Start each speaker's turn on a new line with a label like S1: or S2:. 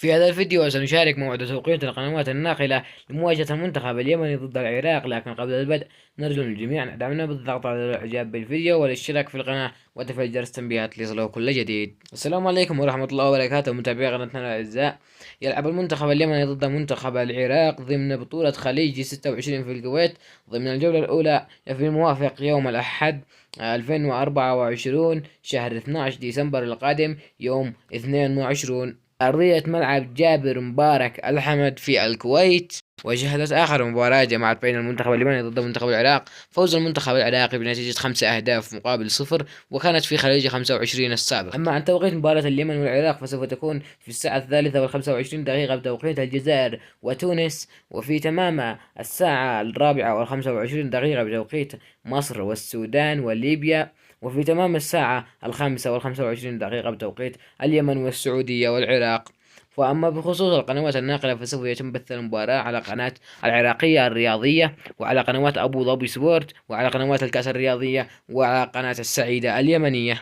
S1: في هذا الفيديو سنشارك موعد توقيت القنوات الناقلة لمواجهة المنتخب اليمني ضد العراق، لكن قبل البدء نرجو من الجميع أن يدعمنا بالضغط على الإعجاب بالفيديو والاشتراك في القناة وتفعيل جرس التنبيهات ليصلوا كل جديد. السلام عليكم ورحمة الله وبركاته متابعي قناتنا الأعزاء. يلعب المنتخب اليمني ضد منتخب العراق ضمن بطولة خليج 26 في الكويت ضمن الجولة الأولى في الموافق يوم الأحد 2024 شهر 12 ديسمبر القادم يوم 22 أرضية ملعب جابر مبارك الحمد في الكويت. وشهدت آخر مباراة جمعت بين المنتخب اليمني ضد منتخب العراق فوز المنتخب العراقي بنتيجة 5 أهداف مقابل 0، وكانت في خليج 25 السابق. أما عن توقيت مباراة اليمن والعراق فسوف تكون في الساعة 3:25 بتوقيت الجزائر وتونس، وفي تمام الساعة 4:25 بتوقيت مصر والسودان وليبيا، وفي تمام الساعة 5:25 بتوقيت اليمن والسعودية والعراق. وأما بخصوص القنوات الناقلة فسوف يتم بث المباراة على قناة العراقية الرياضية، وعلى قنوات أبو ظبي سبورت، وعلى قنوات الكأس الرياضية، وعلى قناة السعيدة اليمنية.